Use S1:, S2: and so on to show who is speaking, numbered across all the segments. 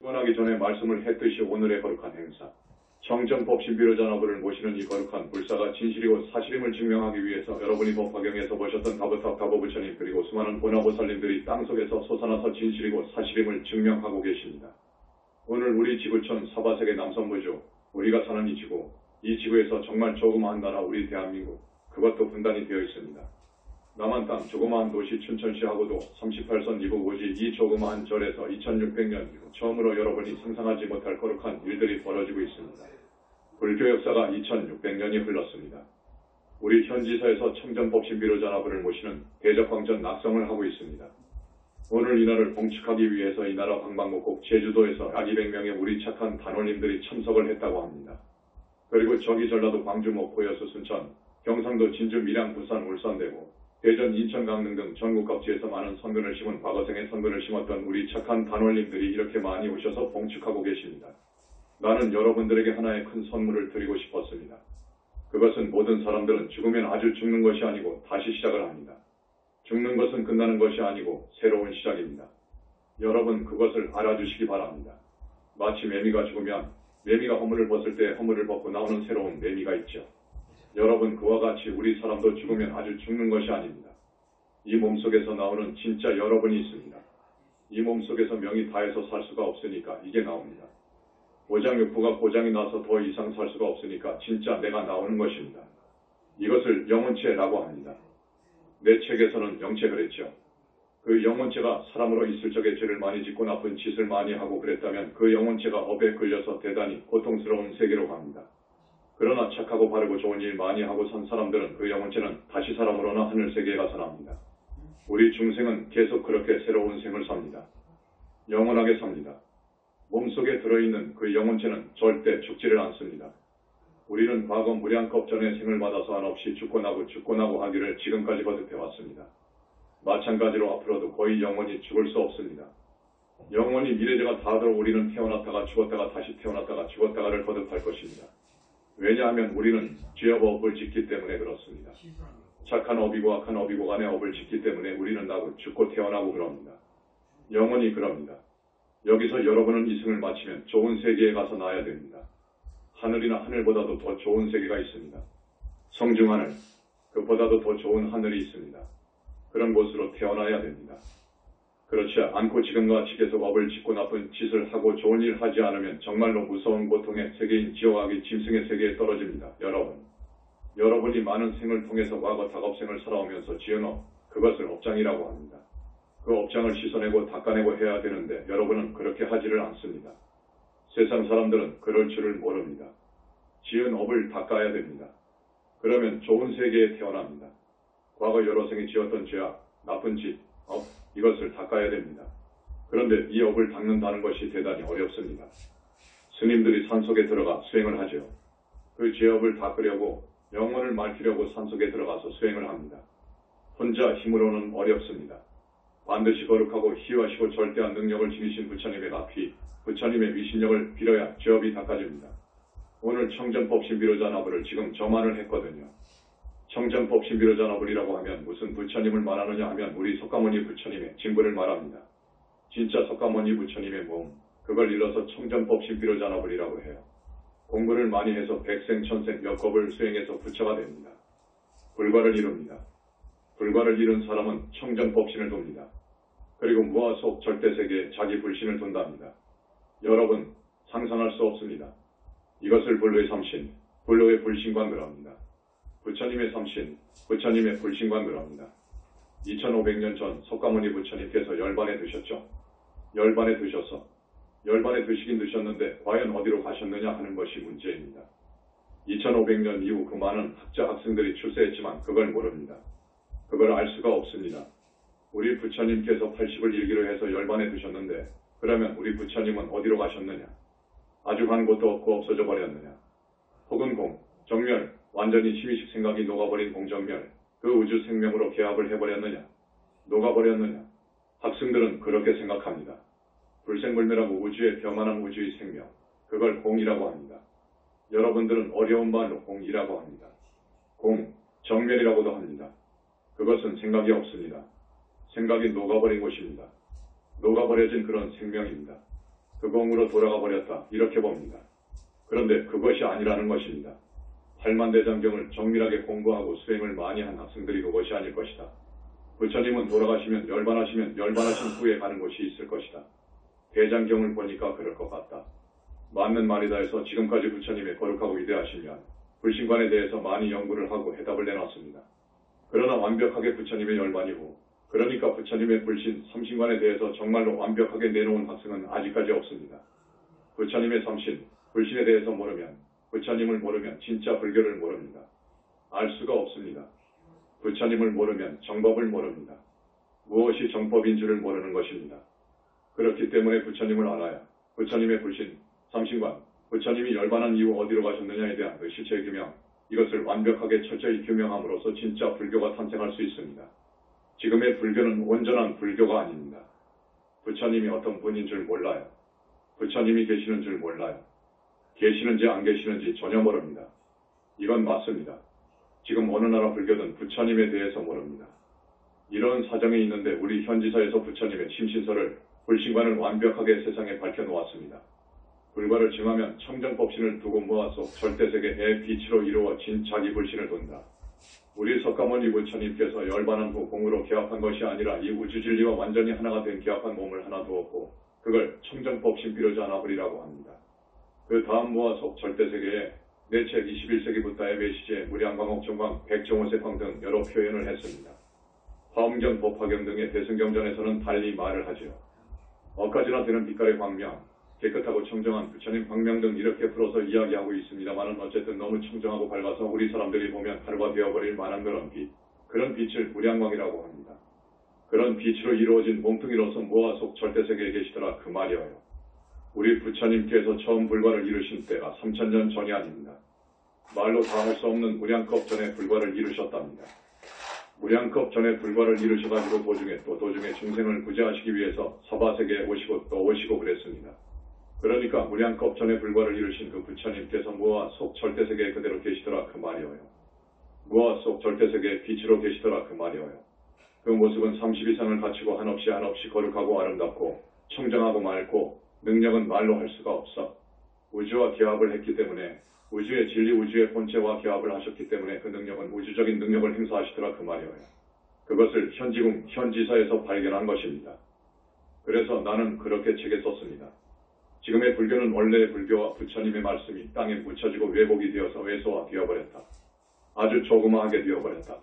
S1: 떠나기 전에 말씀을 했듯이 오늘의 거룩한 행사, 청정법신비로자나부를 모시는 이 거룩한 불사가 진실이고 사실임을 증명하기 위해서 여러분이 법화경에서 보셨던 가부탑 가보부처님 그리고 수많은 보나보살님들이 땅속에서 솟아나서 진실이고 사실임을 증명하고 계십니다. 오늘 우리 지구촌 사바세계 남선부주, 우리가 사는 이 지구, 이 지구에서 정말 조그마한 나라 우리 대한민국, 그것도 분단이 되어 있습니다. 남한 땅 조그마한 도시 춘천시하고도 38선 이북 오지 이 조그마한 절에서 2600년 이후 처음으로 여러분이 상상하지 못할 거룩한 일들이 벌어지고 있습니다. 불교 역사가 2600년이 흘렀습니다. 우리 현지사에서 청정법신비로자나부를 모시는 대적광전 낙성을 하고 있습니다. 오늘 이날을 봉축하기 위해서 이 나라 방방곡곡 제주도에서 약 200명의 우리 착한 단원님들이 참석을 했다고 합니다. 그리고 저기 전라도 광주 목포 여수 순천, 경상도 진주 밀양 부산 울산 대구, 대전 인천 강릉 등 전국 각지에서 많은 선근을 심은 과거생의 선근을 심었던 우리 착한 단원님들이 이렇게 많이 오셔서 봉축하고 계십니다. 나는 여러분들에게 하나의 큰 선물을 드리고 싶었습니다. 그것은 모든 사람들은 죽으면 아주 죽는 것이 아니고 다시 시작을 합니다. 죽는 것은 끝나는 것이 아니고 새로운 시작입니다. 여러분 그것을 알아주시기 바랍니다. 마치 매미가 죽으면 매미가 허물을 벗을 때 허물을 벗고 나오는 새로운 매미가 있죠. 여러분 그와 같이 우리 사람도 죽으면 아주 죽는 것이 아닙니다. 이 몸속에서 나오는 진짜 여러분이 있습니다. 이 몸속에서 명이 다해서 살 수가 없으니까 이게 나옵니다. 오장육부가 고장이 나서 더 이상 살 수가 없으니까 진짜 내가 나오는 것입니다. 이것을 영혼체라고 합니다. 내 책에서는 영체 그랬죠. 그 영혼체가 사람으로 있을 적에 죄를 많이 짓고 나쁜 짓을 많이 하고 그랬다면 그 영혼체가 업에 끌려서 대단히 고통스러운 세계로 갑니다. 그러나 착하고 바르고 좋은 일 많이 하고 산 사람들은 그 영혼체는 다시 사람으로나 하늘세계에 가서 납니다. 우리 중생은 계속 그렇게 새로운 생을 삽니다. 영원하게 삽니다. 몸속에 들어있는 그 영혼체는 절대 죽지를 않습니다. 우리는 과거 무량겁 전에 생을 받아서 한없이 죽고 나고 하기를 지금까지 거듭해왔습니다. 마찬가지로 앞으로도 거의 영원히 죽을 수 없습니다. 영원히 미래제가 다하도록 우리는 태어났다가 죽었다가 다시 태어났다가 죽었다가를 거듭할 것입니다. 왜냐하면 우리는 죄업 업을 짓기 때문에 그렇습니다. 착한 업이고 악한 업이고 간의 업을 짓기 때문에 우리는 나고 죽고 태어나고 그럽니다. 영원히 그럽니다. 여기서 여러분은 이승을 마치면 좋은 세계에 가서 나야 됩니다. 하늘이나 하늘보다도 더 좋은 세계가 있습니다. 성중하늘, 그보다도 더 좋은 하늘이 있습니다. 그런 곳으로 태어나야 됩니다. 그렇지 않고 지금같이 계속 업을 짓고 나쁜 짓을 하고 좋은 일 하지 않으면 정말로 무서운 고통의 세계인 지옥악의 짐승의 세계에 떨어집니다. 여러분이 많은 생을 통해서 과거 다겁생을 살아오면서 지은 업, 그것을 업장이라고 합니다. 그 업장을 씻어내고 닦아내고 해야 되는데 여러분은 그렇게 하지를 않습니다. 세상 사람들은 그럴 줄을 모릅니다. 지은 업을 닦아야 됩니다. 그러면 좋은 세계에 태어납니다. 과거 여러 생이 지었던 죄악, 나쁜 짓, 업, 이것을 닦아야 됩니다. 그런데 이 업을 닦는다는 것이 대단히 어렵습니다. 스님들이 산속에 들어가 수행을 하죠. 그 죄업을 닦으려고 영혼을 맑히려고 산속에 들어가서 수행을 합니다. 혼자 힘으로는 어렵습니다. 반드시 거룩하고 희화시고 절대한 능력을 지니신 부처님의 가피, 부처님의 위신력을 빌어야 죄업이 닦아집니다. 오늘 청정법신비로자나부를 지금 저만을 했거든요. 청정법신비로자나불이라고 하면 무슨 부처님을 말하느냐 하면 우리 석가모니 부처님의 진부를 말합니다. 진짜 석가모니 부처님의 몸, 그걸 일러서 청정법신비로자나불이라고 해요. 공부를 많이 해서 백생 천생 몇 겁을 수행해서 부처가 됩니다. 불과를 이룹니다. 불과를 이룬 사람은 청정법신을 돕니다. 그리고 무아속 절대세계에 자기 불신을 둔답니다. 여러분 상상할 수 없습니다. 이것을 불로의 삼신, 불로의 불신관 그럽니다. 부처님의 삼신, 부처님의 불신관 그럽니다. 2500년 전 석가모니 부처님께서 열반에 드셨죠. 열반에 드셔서 열반에 드시긴 드셨는데 과연 어디로 가셨느냐 하는 것이 문제입니다. 2500년 이후 그 많은 학자 학생들이 출세했지만 그걸 모릅니다. 그걸 알 수가 없습니다. 우리 부처님께서 80을 일기로 해서 열반에 드셨는데 그러면 우리 부처님은 어디로 가셨느냐? 아주 간 곳도 없고 없어져 버렸느냐? 혹은 공, 정멸, 완전히 심의식 생각이 녹아버린 공정멸, 그 우주 생명으로 개합을 해버렸느냐? 녹아버렸느냐? 학생들은 그렇게 생각합니다. 불생불멸하고 우주의 변만한 우주의 생명, 그걸 공이라고 합니다. 여러분들은 어려운 말로 공이라고 합니다. 공, 정멸이라고도 합니다. 그것은 생각이 없습니다. 생각이 녹아버린 곳입니다. 녹아버려진 그런 생명입니다. 그 공으로 돌아가 버렸다. 이렇게 봅니다. 그런데 그것이 아니라는 것입니다. 팔만대장경을 정밀하게 공부하고 수행을 많이 한 학생들이 그것이 아닐 것이다. 부처님은 돌아가시면 열반하신 후에 가는 곳이 있을 것이다. 대장경을 보니까 그럴 것 같다. 맞는 말이다 해서 지금까지 부처님의 거룩하고 위대하시면 불신관에 대해서 많이 연구를 하고 해답을 내놨습니다. 그러나 완벽하게 부처님의 열반이 후, 그러니까 부처님의 불신, 삼신관에 대해서 정말로 완벽하게 내놓은 학생은 아직까지 없습니다. 부처님의 삼신, 불신에 대해서 모르면, 부처님을 모르면 진짜 불교를 모릅니다. 알 수가 없습니다. 부처님을 모르면 정법을 모릅니다. 무엇이 정법인 줄을 모르는 것입니다. 그렇기 때문에 부처님을 알아야 부처님의 불신, 삼신관, 부처님이 열반한 이후 어디로 가셨느냐에 대한 그 실체 규명, 이것을 완벽하게 철저히 규명함으로써 진짜 불교가 탄생할 수 있습니다. 지금의 불교는 온전한 불교가 아닙니다. 부처님이 어떤 분인 줄 몰라요. 부처님이 계시는 줄 몰라요. 계시는지 안 계시는지 전혀 모릅니다. 이건 맞습니다. 지금 어느 나라 불교든 부처님에 대해서 모릅니다. 이런 사정이 있는데 우리 현지사에서 부처님의 심신서를, 불신관을 완벽하게 세상에 밝혀놓았습니다. 불과를 증하면 청정법신을 두고 모아서 절대세계의 빛으로 이루어진 자기 불신을 둔다. 우리 석가모니 부처님께서 열반한 후 공으로 개합한 것이 아니라 이 우주진리와 완전히 하나가 된 개합한 몸을 하나 두었고 그걸 청정법신 비로자나불이라고 합니다. 그 다음 모아서 절대세계에 내 책 21세기 부타의 메시지에 무량광옥 정광, 백정호세광 등 여러 표현을 했습니다. 화엄경, 법화경 등의 대승경전에서는 달리 말을 하지요. 어까지나 되는 빛깔의 광명, 깨끗하고 청정한 부처님 광명 등 이렇게 풀어서 이야기하고 있습니다만은 어쨌든 너무 청정하고 밝아서 우리 사람들이 보면 하루가 되어버릴 만한 그런 빛, 그런 빛을 무량광이라고 합니다. 그런 빛으로 이루어진 몸뚱이로서 모아 속 절대세계에 계시더라 그 말이어요. 우리 부처님께서 처음 불과를 이루신 때가 3000년 전이 아닙니다. 말로 다 할 수 없는 무량겁 전에 불과를 이루셨답니다. 무량겁 전에 불과를 이루셔가지고 도중에 중생을 구제하시기 위해서 서바세계에 오시고 또 오시고 그랬습니다. 그러니까 무량겁 전에 불과를 이루신 그 부처님께서 무아 속 절대세계에 그대로 계시더라 그 말이어요. 무아 속 절대세계에 빛으로 계시더라 그 말이어요. 그 모습은 30이상을 갖추고 한없이 거룩하고 아름답고 청정하고 맑고 능력은 말로 할 수가 없어. 우주와 기합을 했기 때문에 우주의 진리, 우주의 본체와 기합을 하셨기 때문에 그 능력은 우주적인 능력을 행사하시더라 그 말이어요. 그것을 현지궁, 현지사에서 발견한 것입니다. 그래서 나는 그렇게 책에 썼습니다. 지금의 불교는 원래의 불교와 부처님의 말씀이 땅에 묻혀지고 왜곡이 되어서 왜소화 되어버렸다. 아주 조그마하게 되어버렸다.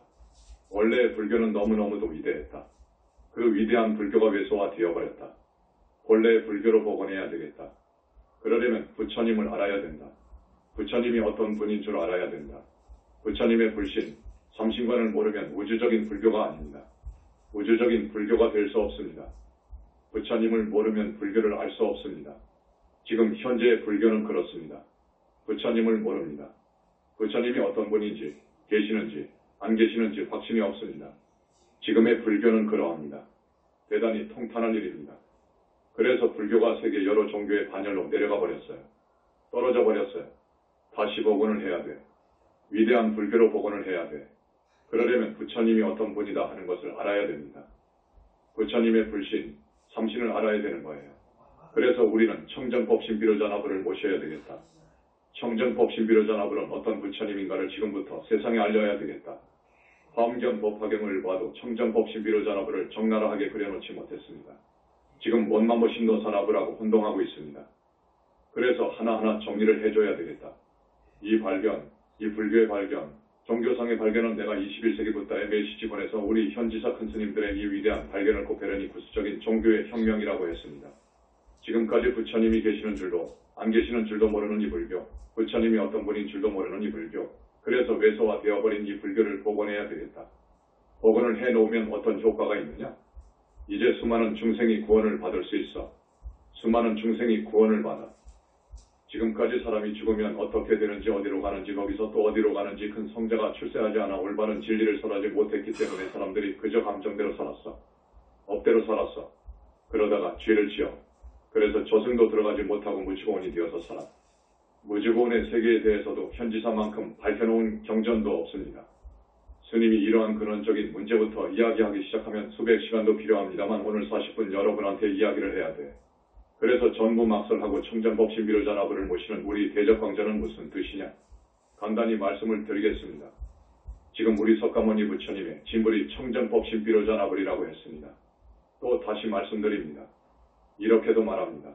S1: 원래의 불교는 너무너무도 위대했다. 그 위대한 불교가 왜소화 되어버렸다. 본래의 불교로 복원해야 되겠다. 그러려면 부처님을 알아야 된다. 부처님이 어떤 분인 줄 알아야 된다. 부처님의 불신, 삼신관을 모르면 우주적인 불교가 아닙니다. 우주적인 불교가 될 수 없습니다. 부처님을 모르면 불교를 알 수 없습니다. 지금 현재의 불교는 그렇습니다. 부처님을 모릅니다. 부처님이 어떤 분인지, 계시는지, 안 계시는지 확신이 없습니다. 지금의 불교는 그러합니다. 대단히 통탄한 일입니다. 그래서 불교가 세계 여러 종교의 반열로 내려가 버렸어요. 떨어져 버렸어요. 다시 복원을 해야 돼. 위대한 불교로 복원을 해야 돼. 그러려면 부처님이 어떤 분이다 하는 것을 알아야 됩니다. 부처님의 불신, 삼신을 알아야 되는 거예요. 그래서 우리는 청정법신비로자나불을 모셔야 되겠다. 청정법신비로자나불은 어떤 부처님인가를 지금부터 세상에 알려야 되겠다. 화엄경 법화경을 봐도 청정법신비로자나불을 적나라하게 그려놓지 못했습니다. 지금 원만모신도사나불하고 혼동하고 있습니다. 그래서 하나하나 정리를 해줘야 되겠다. 이 발견, 이 불교의 발견, 종교상의 발견은 내가 21세기 부타의 메시지 보내서 우리 현지사 큰 스님들의 이 위대한 발견을 꼽혀려니 구수적인 종교의 혁명이라고 했습니다. 지금까지 부처님이 계시는 줄도 안 계시는 줄도 모르는 이 불교, 부처님이 어떤 분인 줄도 모르는 이 불교, 그래서 왜소화되어버린 이 불교를 복원해야 되겠다. 복원을 해놓으면 어떤 효과가 있느냐? 이제 수많은 중생이 구원을 받을 수 있어. 수많은 중생이 구원을 받아. 지금까지 사람이 죽으면 어떻게 되는지, 어디로 가는지, 거기서 또 어디로 가는지 큰 성자가 출세하지 않아 올바른 진리를 설하지 못했기 때문에 사람들이 그저 감정대로 살았어. 업대로 살았어. 그러다가 죄를 지어. 그래서 저승도 들어가지 못하고 무지고원이 되어서 살아. 무지고원의 세계에 대해서도 현지사만큼 밝혀놓은 경전도 없습니다. 스님이 이러한 근원적인 문제부터 이야기하기 시작하면 수백 시간도 필요합니다만 오늘 40분 여러분한테 이야기를 해야 돼. 그래서 전부 막설하고 청정법신비로자나부를 모시는 우리 대적광전은 무슨 뜻이냐? 간단히 말씀을 드리겠습니다. 지금 우리 석가모니 부처님의 진불이 청정법신비로자나불이라고 했습니다. 또 다시 말씀드립니다. 이렇게도 말합니다.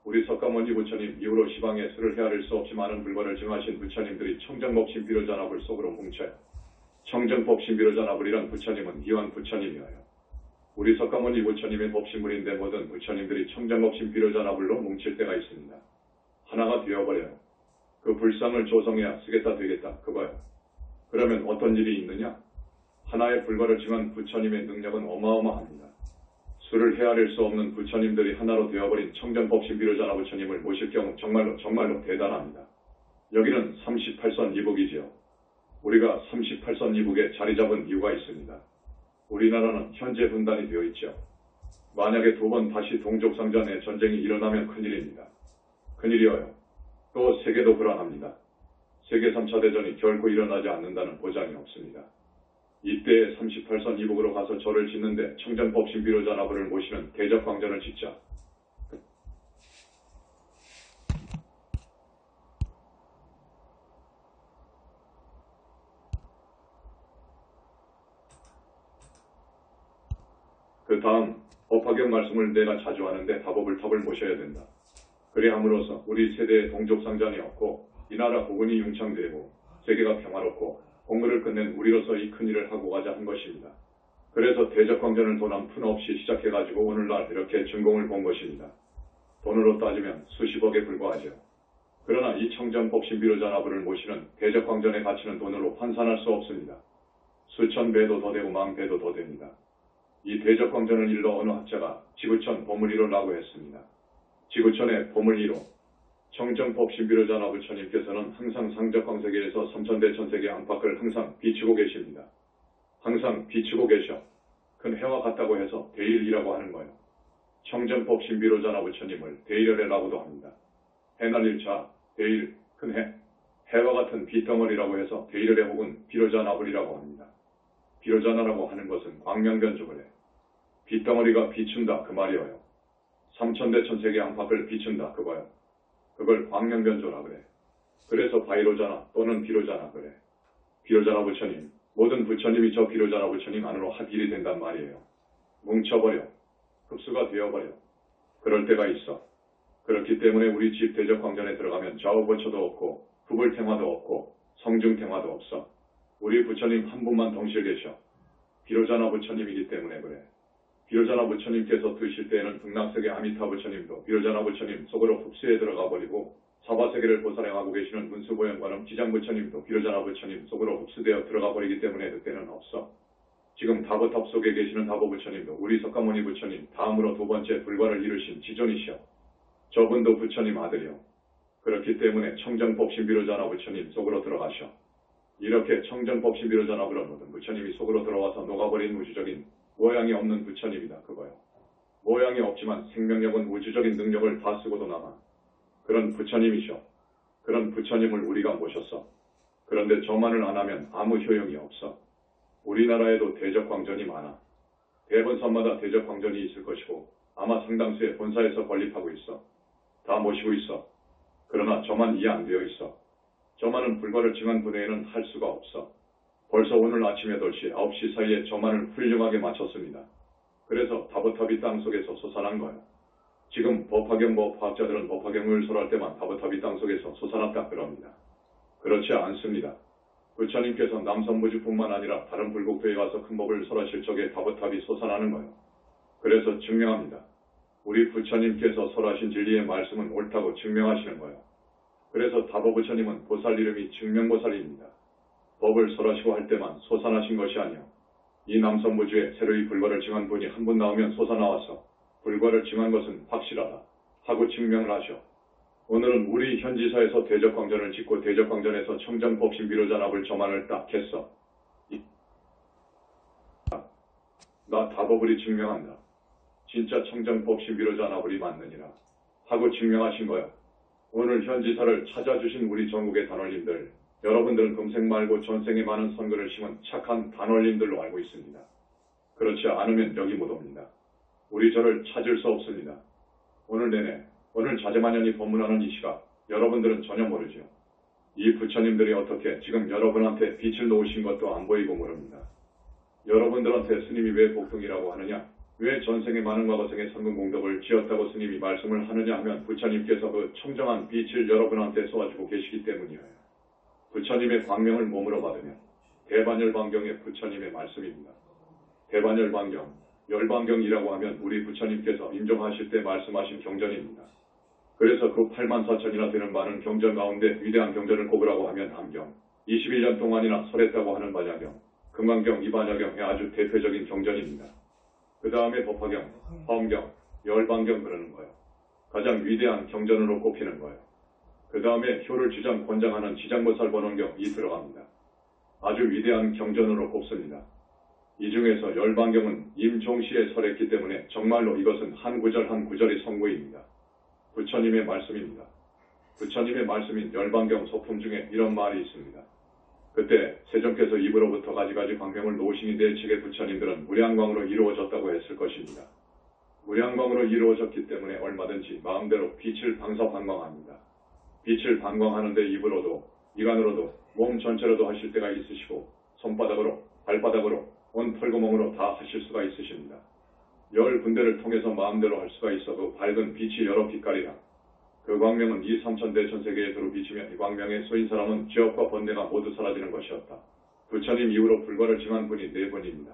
S1: 우리 석가모니 부처님 이후로 시방에 수를 헤아릴 수 없이 많은 불과를 증하신 부처님들이 청정법신비로자나불 속으로 뭉쳐요. 청정법신비로자나불이란 부처님은 이완 부처님이어요. 우리 석가모니 부처님의 법신불인데 모든 부처님들이 청정법신비로자나불로 뭉칠 때가 있습니다. 하나가 되어버려요. 그 불상을 조성해야 쓰겠다 되겠다 그거요. 그러면 어떤 일이 있느냐? 하나의 불과를 증한 부처님의 능력은 어마어마합니다. 수를 헤아릴 수 없는 부처님들이 하나로 되어버린 청정법신비로자나 부처님을 모실 경우 정말로 대단합니다. 여기는 38선 이북이지요. 우리가 38선 이북에 자리 잡은 이유가 있습니다. 우리나라는 현재 분단이 되어 있죠. 만약에 두 번 다시 동족상자 내 전쟁이 일어나면 큰일입니다. 큰일이어요. 또 세계도 불안합니다. 세계 3차 대전이 결코 일어나지 않는다는 보장이 없습니다. 이때에 38선 이북으로 가서 절을 짓는데 청정법신비로자나불을 모시는 대적광전을 짓자. 그 다음 법화경 말씀을 내가 자주 하는데 다법을 모셔야 된다. 그리 함으로써 우리 세대의 동족상잔이 없고 이 나라 국운이 융창되고 세계가 평화롭고 공부를 끝낸 우리로서 이 큰일을 하고 가자 한 것입니다. 그래서 대적광전을 돈 한 푼 없이 시작해가지고 오늘날 이렇게 준공을 본 것입니다. 돈으로 따지면 수십억에 불과하죠. 그러나 이 청정법신비로자나불을 모시는 대적광전의 가치는 돈으로 환산할 수 없습니다. 수천 배도 더 되고 만 배도 더 됩니다. 이 대적광전을 일러 어느 학자가 지구촌 보물이로라고 했습니다. 지구촌의 보물이로 청정법신비로자나 부처님께서는 항상 상적광세계에서 삼천대천세계 안팎을 항상 비추고 계십니다. 항상 비추고 계셔. 큰 해와 같다고 해서 대일이라고 하는 거예요. 청정법신비로자나 부처님을 대일열애라고도 합니다. 해날릴 자, 대일, 큰 해. 해와 같은 빛덩어리라고 해서 대일열애 혹은 비로자나불이라고 합니다. 비로자나라고 하는 것은 광명변조를 해. 빛덩어리가 비춘다 그 말이어요. 삼천대천세계 안팎을 비춘다 그거요. 그걸 광명변조라 그래. 그래서 바이로자나 또는 비로자나 그래. 비로자나 부처님, 모든 부처님이 저 비로자나 부처님 안으로 합일이 된단 말이에요. 뭉쳐버려. 흡수가 되어버려. 그럴 때가 있어. 그렇기 때문에 우리 집 대적광전에 들어가면 좌우보처도 없고 후불탱화도 없고 성중탱화도 없어. 우리 부처님 한 분만 동시에 계셔. 비로자나 부처님이기 때문에 그래. 비로자나 부처님께서 드실 때에는 극락세계 아미타 부처님도 비로자나 부처님 속으로 흡수해 들어가 버리고 사바세계를 보살행하고 계시는 문수보현관음 지장 부처님도 비로자나 부처님 속으로 흡수되어 들어가 버리기 때문에 그때는 없어. 지금 다보탑 속에 계시는 다보 부처님도 우리 석가모니 부처님 다음으로 두 번째 불과를 이루신 지존이시여. 저분도 부처님 아들이요. 그렇기 때문에 청정법신비로자나 부처님 속으로 들어가셔. 이렇게 청정법신비로자나불은 모든 부처님이 속으로 들어와서 녹아버린 우주적인 모양이 없는 부처님이다 그거요. 모양이 없지만 생명력은 우주적인 능력을 다 쓰고도 남아. 그런 부처님이셔. 그런 부처님을 우리가 모셨어. 그런데 저만을 안 하면 아무 효용이 없어. 우리나라에도 대적광전이 많아. 대본선마다 대적광전이 있을 것이고 아마 상당수의 본사에서 건립하고 있어. 다 모시고 있어. 그러나 저만 이해 안 되어 있어. 저만은 불과를 증한 분야에는 할 수가 없어. 벌써 오늘 아침 8시, 9시 사이에 저만을 훌륭하게 마쳤습니다. 그래서 다보탑이 땅속에서 솟아난 거예요. 지금 법화경 법화학자들은 법화경을 설할 때만 다보탑이 땅속에서 솟아났다 그럽니다. 그렇지 않습니다. 부처님께서 남선부주뿐만 아니라 다른 불국토에 가서 큰 법을 설하실 적에 다보탑이 솟아나는 거예요. 그래서 증명합니다. 우리 부처님께서 설하신 진리의 말씀은 옳다고 증명하시는 거예요. 그래서 다보부처님은 보살 이름이 증명보살입니다. 법을 설하시고 할 때만 솟아나신 것이 아니요. 이 남선부주에 새로이 불과를 증한 분이 한 분 나오면 솟아나와서 불과를 증한 것은 확실하다 하고 증명을 하셔. 오늘은 우리 현지사에서 대적광전을 짓고 대적광전에서 청정법신비로자나불 저만을 딱 했어. 나 다법을이 증명한다. 진짜 청정법신비로자나불이 맞느니라 하고 증명하신 거야. 오늘 현지사를 찾아주신 우리 전국의 단원님들, 여러분들은 금생 말고 전생에 많은 선근을 심은 착한 단원님들로 알고 있습니다. 그렇지 않으면 여기 못 옵니다. 우리 절을 찾을 수 없습니다. 오늘 자제만연히 법문하는 이 시각, 여러분들은 전혀 모르죠. 이 부처님들이 어떻게 지금 여러분한테 빛을 놓으신 것도 안 보이고 모릅니다. 여러분들한테 스님이 왜 복등이라고 하느냐, 왜 전생에 많은 과거생의 성근 공덕을 지었다고 스님이 말씀을 하느냐 하면 부처님께서 그 청정한 빛을 여러분한테 쏘아주고 계시기 때문이에요. 부처님의 광명을 몸으로 받으면 대반열반경의 부처님의 말씀입니다. 대반열반경, 열반경이라고 하면 우리 부처님께서 임종하실 때 말씀하신 경전입니다. 그래서 그 84,000이나 되는 많은 경전 가운데 위대한 경전을 꼽으라고 하면 함경, 21년 동안이나 설했다고 하는 반야경, 금강경, 이반야경의 아주 대표적인 경전입니다. 그 다음에 법화경, 화엄경, 열반경 그러는 거예요. 가장 위대한 경전으로 꼽히는 거예요. 그 다음에 효를 주장 권장하는 지장보살 번원경이 들어갑니다. 아주 위대한 경전으로 꼽습니다. 이 중에서 열반경은 임종시에 설했기 때문에 정말로 이것은 한 구절 한 구절이 성구입니다. 부처님의 말씀입니다. 부처님의 말씀인 열반경 소품 중에 이런 말이 있습니다. 그때 세종께서 입으로부터 가지가지 광명을 놓으시니 내 측의 부처님들은 무량광으로 이루어졌다고 했을 것입니다. 무량광으로 이루어졌기 때문에 얼마든지 마음대로 빛을 방사방광합니다. 빛을 방광하는데 입으로도 이간으로도 몸 전체로도 하실 때가 있으시고 손바닥으로 발바닥으로 온 털구멍으로 다 하실 수가 있으십니다. 10군데를 통해서 마음대로 할 수가 있어 그 밝은 빛이 여러 빛깔이라. 그 광명은 이 삼천대천세계에 두루 비치며 이 광명에 쏘인 사람은 죄업과 번뇌가 모두 사라지는 것이었다. 부처님 이후로 불과를 증한 분이 4분입니다.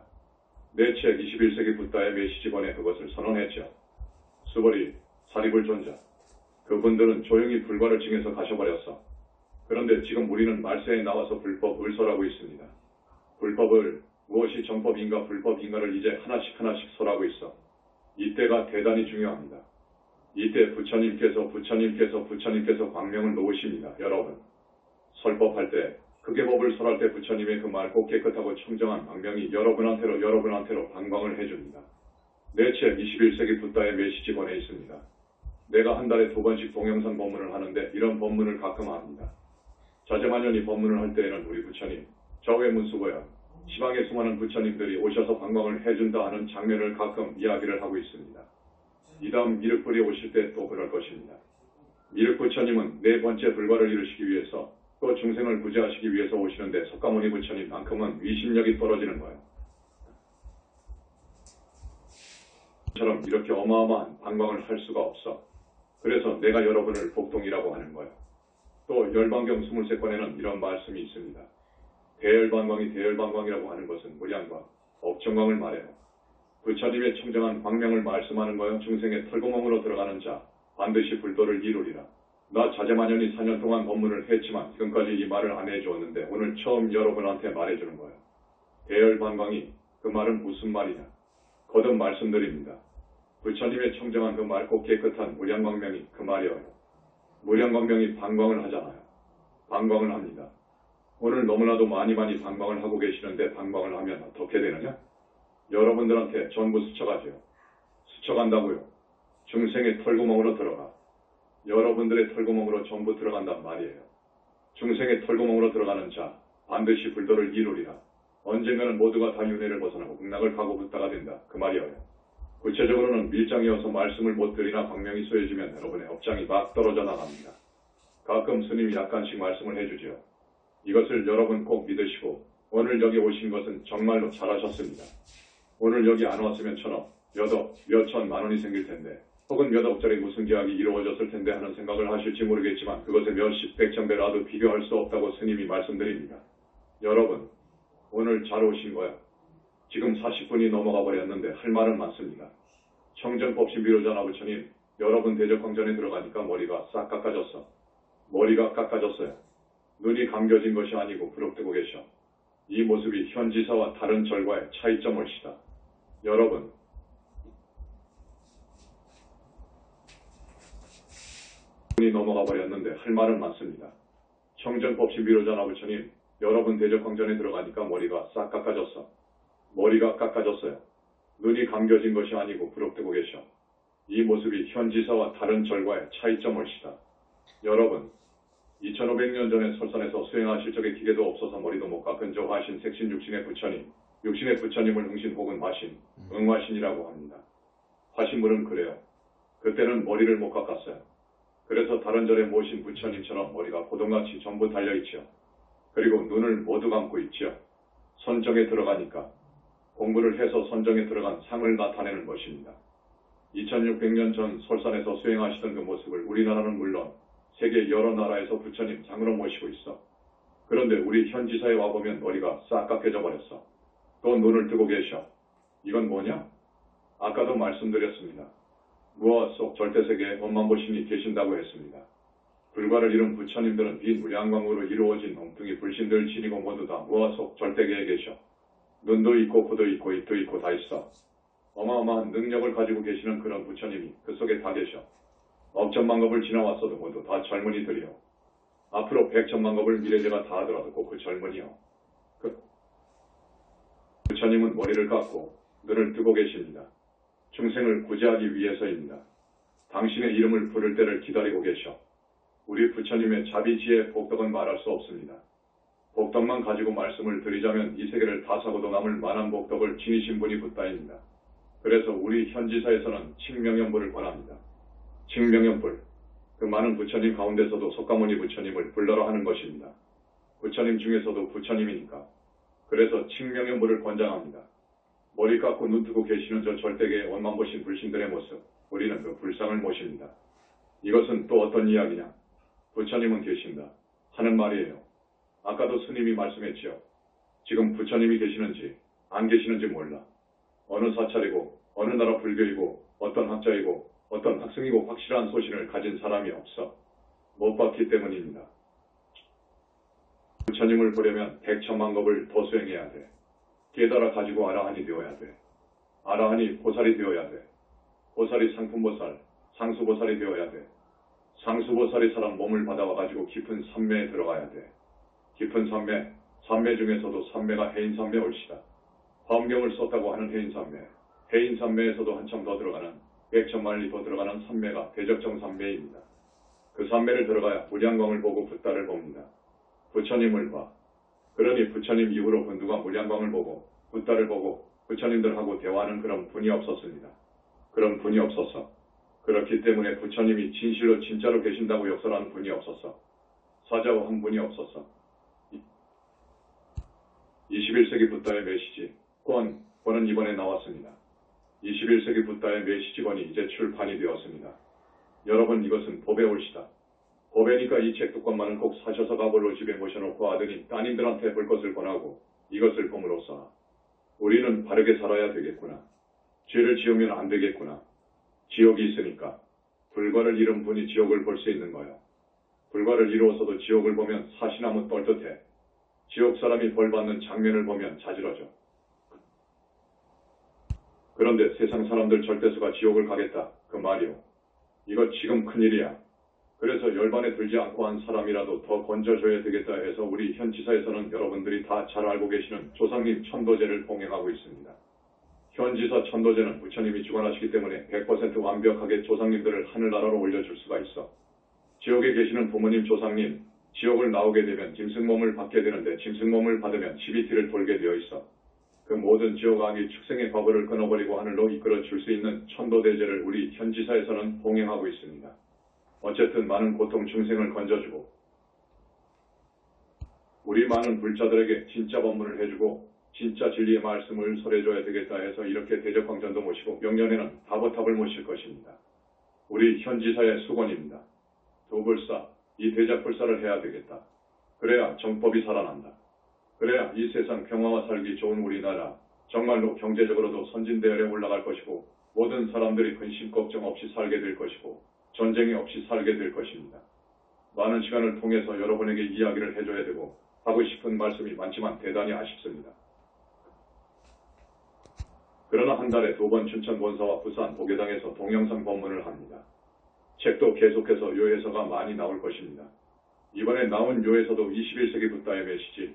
S1: 내 책 21세기 붓다의 메시지본에 그것을 선언했죠. 수벌이, 사리불존자. 그분들은 조용히 불과를 증해서 가셔버렸어. 그런데 지금 우리는 말세에 나와서 불법을 설하고 있습니다. 불법을 무엇이 정법인가 불법인가를 이제 하나씩 설하고 있어. 이때가 대단히 중요합니다. 이때 부처님께서 광명을 놓으십니다. 여러분, 설법할 때, 극계법을 설할 때 부처님의 그 맑고 깨끗하고 청정한 광명이 여러분한테로 방광을 해줍니다. 내 책 21세기 붓다의 메시지본에 있습니다. 내가 한 달에 2번씩 동영상 법문을 하는데 이런 법문을 가끔 합니다. 자제만연히 법문을 할 때에는 우리 부처님, 좌우의 문수고요. 시방의 수많은 부처님들이 오셔서 방광을 해준다 하는 장면을 가끔 이야기를 하고 있습니다. 이 다음 미륵불이 오실 때 또 그럴 것입니다. 미륵 부처님은 4번째 불과를 이루시기 위해서 또 중생을 구제하시기 위해서 오시는데 석가모니 부처님만큼은 위신력이 떨어지는 거예요. 처럼 이렇게 어마어마한 방광을 할 수가 없어. 그래서 내가 여러분을 복동이라고 하는 거예요. 또 열반경 23권에는 이런 말씀이 있습니다. 대열반광이라고 하는 것은 무량광, 업정광을 말해요. 부처님의 청정한 광명을 말씀하는 거요. 중생의 털구멍으로 들어가는 자 반드시 불도를 이루리라. 나 자제만연히 4년 동안 법문을 했지만 지금까지 이 말을 안 해주었는데 오늘 처음 여러분한테 말해주는 거예요. 대열반광이 그 말은 무슨 말이냐. 거듭 말씀드립니다. 부처님의 청정한 그 맑고 깨끗한 무량광명이 그 말이에요. 무량광명이 방광을 하잖아요. 방광을 합니다. 오늘 너무나도 많이 방광을 하고 계시는데 방광을 하면 어떻게 되느냐? 여러분들한테 전부 스쳐가죠. 스쳐간다고요. 중생의 털구멍으로 들어가. 여러분들의 털구멍으로 전부 들어간단 말이에요. 중생의 털구멍으로 들어가는 자 반드시 불도를 이루리라. 언젠가는 모두가 다 윤회를 벗어나고 극락을 가고 붓다가 된다. 그 말이에요. 구체적으로는 밀장이어서 말씀을 못 드리나 광명이 쏘여지면 여러분의 업장이 막 떨어져 나갑니다. 가끔 스님이 약간씩 말씀을 해주죠. 이것을 여러분 꼭 믿으시고 오늘 여기 오신 것은 정말로 잘하셨습니다. 오늘 여기 안 왔으면 천억, 몇억, 몇천만 원이 생길 텐데 혹은 몇 억짜리 무슨 계약이 이루어졌을 텐데 하는 생각을 하실지 모르겠지만 그것에 몇십 백천배라도 비교할 수 없다고 스님이 말씀드립니다. 여러분, 오늘 잘 오신 거야. 지금 40분이 넘어가 버렸는데 할 말은 많습니다. 청정법 신비로자나 부처님, 여러분 대적광전에 들어가니까 머리가 싹 깎아졌어. 머리가 깎아졌어요. 눈이 감겨진 것이 아니고 부릅뜨고 계셔. 이 모습이 현지사와 다른 절과의 차이점을시다. 여러분, 분이 넘어가 버렸는데 할 말은 많습니다. 청정법 신비로자나 부처님, 여러분 대적광전에 들어가니까 머리가 싹 깎아졌어. 머리가 깎아졌어요. 눈이 감겨진 것이 아니고 부릅뜨고 계셔. 이 모습이 현지사와 다른 절과의 차이점을시다. 여러분, 2500년 전에 설산에서 수행하실 적에 기계도 없어서 머리도 못 깎은 저 화신 색신 육신의 부처님, 육신의 부처님을 응신 혹은 화신, 응화신이라고 합니다. 화신물은 그래요. 그때는 머리를 못 깎았어요. 그래서 다른 절에 모신 부처님처럼 머리가 고동같이 전부 달려있지요. 그리고 눈을 모두 감고 있지요. 선정에 들어가니까 공부를 해서 선정에 들어간 상을 나타내는 것입니다. 2600년 전 설산에서 수행하시던 그 모습을 우리나라는 물론 세계 여러 나라에서 부처님 상으로 모시고 있어. 그런데 우리 현지사에 와보면 머리가 싹 깎여져 버렸어. 또 눈을 뜨고 계셔. 이건 뭐냐? 아까도 말씀드렸습니다. 무아 속 절대세계에 원만보신이 계신다고 했습니다. 불과를 이룬 부처님들은 비무량광으로 이루어진 엉뚱이 불신들 지니고 모두 다 무아 속 절대계에 계셔. 눈도 있고 코도 있고 입도 있고 다 있어. 어마어마한 능력을 가지고 계시는 그런 부처님이 그 속에 다 계셔. 억천만겁을 지나왔어도 모두 다 젊은이들이요. 앞으로 백천만겁을 미래제가 다 하더라도 꼭 그 젊은이요. 그 부처님은 머리를 깎고 눈을 뜨고 계십니다. 중생을 구제하기 위해서입니다. 당신의 이름을 부를 때를 기다리고 계셔. 우리 부처님의 자비지혜 복덕은 말할 수 없습니다. 복덕만 가지고 말씀을 드리자면 이 세계를 다 사고도 남을 만한 복덕을 지니신 분이 붓다입니다. 그래서 우리 현지사에서는 칭명연불을 권합니다. 칭명연불, 그 많은 부처님 가운데서도 석가모니 부처님을 불러라 하는 것입니다. 부처님 중에서도 부처님이니까. 그래서 칭명연불을 권장합니다. 머리 깎고 눈 뜨고 계시는 저 절대계의 원만보신 불신들의 모습, 우리는 그 불상을 모십니다. 이것은 또 어떤 이야기냐? 부처님은 계신다 하는 말이에요. 아까도 스님이 말씀했지요. 지금 부처님이 계시는지 안 계시는지 몰라. 어느 사찰이고 어느 나라 불교이고 어떤 학자이고 어떤 학생이고 확실한 소신을 가진 사람이 없어. 못 봤기 때문입니다. 부처님을 보려면 백천만겁을 더 수행해야 돼. 깨달아 가지고 아라한이 되어야 돼. 아라한이 보살이 되어야 돼. 보살이 상품보살, 상수보살이 되어야 돼. 상수보살이 사람 몸을 받아와가지고 깊은 삼매에 들어가야 돼. 깊은 삼매, 삼매 중에서도 삼매가 해인삼매 올시다. 화엄경을 썼다고 하는 해인삼매, 해인삼매에서도 한참 더 들어가는 백천만리 더 들어가는 삼매가 대적정삼매입니다. 그 삼매를 들어가야 무량광을 보고 붓다를 봅니다. 부처님을 봐. 그러니 부처님 이후로 그 누가 무량광을 보고 붓다를 보고 부처님들하고 대화하는 그런 분이 없었습니다. 그런 분이 없었어. 그렇기 때문에 부처님이 진실로 진짜로 계신다고 역설하는 분이 없었어. 사자와 한 분이 없었어. 21세기 붓다의 메시지 권은 이번에 나왔습니다. 21세기 붓다의 메시지권이 이제 출판이 되었습니다. 여러분, 이것은 법의 올시다. 법에니까 이 책 두 권만은 꼭 사셔서 가볼로 집에 모셔놓고 아드님, 따님들한테 볼 것을 권하고 이것을 봄으로써 우리는 바르게 살아야 되겠구나. 죄를 지으면 안 되겠구나. 지옥이 있으니까 불과를 이룬 분이 지옥을 볼 수 있는 거예요. 불과를 이루어서도 지옥을 보면 사시나무 떨듯해. 지옥 사람이 벌받는 장면을 보면 자지러져. 그런데 세상 사람들 절대수가 지옥을 가겠다. 그 말이요. 이거 지금 큰일이야. 그래서 열반에 들지 않고 한 사람이라도 더 건져줘야 되겠다 해서 우리 현지사에서는 여러분들이 다 잘 알고 계시는 조상님 천도제를 봉행하고 있습니다. 현지사 천도제는 부처님이 주관하시기 때문에 100% 완벽하게 조상님들을 하늘나라로 올려줄 수가 있어. 지옥에 계시는 부모님 조상님, 지옥을 나오게 되면 짐승몸을 받게 되는데 짐승몸을 받으면 12티를 돌게 되어 있어. 그 모든 지옥악이 축생의 과거를 끊어버리고 하늘로 이끌어 줄 수 있는 천도대제를 우리 현지사에서는 봉행하고 있습니다. 어쨌든 많은 고통 중생을 건져주고 우리 많은 불자들에게 진짜 법문을 해주고 진짜 진리의 말씀을 설해줘야 되겠다 해서 이렇게 대적광전도 모시고 명년에는 다보탑을 모실 것입니다. 우리 현지사의 수건입니다. 두불사, 이 대작불사를 해야 되겠다. 그래야 정법이 살아난다. 그래야 이 세상 평화와 살기 좋은 우리나라 정말로 경제적으로도 선진대열에 올라갈 것이고 모든 사람들이 근심 걱정 없이 살게 될 것이고 전쟁이 없이 살게 될 것입니다. 많은 시간을 통해서 여러분에게 이야기를 해줘야 되고 하고 싶은 말씀이 많지만 대단히 아쉽습니다. 그러나 한 달에 2번 춘천 본사와 부산 보계당에서 동영상 법문을 합니다. 책도 계속해서 요해서가 많이 나올 것입니다. 이번에 나온 요해서도 21세기 붓다의 메시지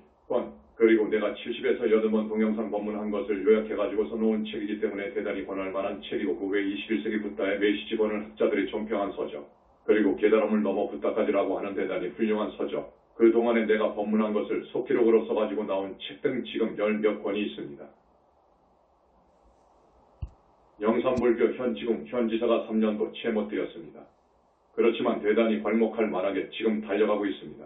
S1: 그리고 내가 70에서 8번 동영상 법문한 것을 요약해가지고서 놓은 책이기 때문에 대단히 권할 만한 책이고 그 외 21세기 붓다의 메시지권을 학자들이 존평한 서적 그리고 깨달음을 넘어 붓다까지라고 하는 대단히 훌륭한 서적 그동안에 내가 법문한 것을 속기록으로 써가지고 나온 책 등 지금 10몇 권이 있습니다. 영산불교 지금 현지사가 3년도 채 못 되었습니다. 그렇지만 대단히 괄목할 만하게 지금 달려가고 있습니다.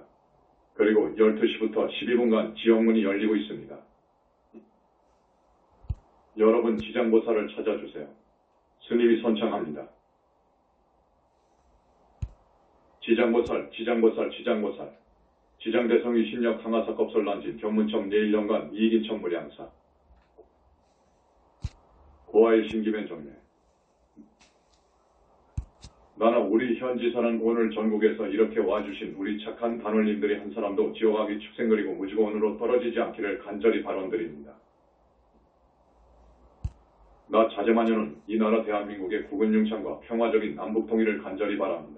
S1: 그리고 12시부터 12분간 지역문이 열리고 있습니다. 여러분 지장보살을 찾아주세요. 스님이 선창합니다. 지장보살, 지장보살, 지장보살. 지장대성위 신력 상하사겁설란진 견문청 내일연간 이익인천 무량사. 고아의 신기변 정례. 나는 우리 현지사는 오늘 전국에서 이렇게 와주신 우리 착한 단원님들이 한 사람도 지옥악이 축생 그리고 무지고원으로 떨어지지 않기를 간절히 발언드립니다. 나 자제마녀는 이 나라 대한민국의 국은융창과 평화적인 남북통일을 간절히 바랍니다.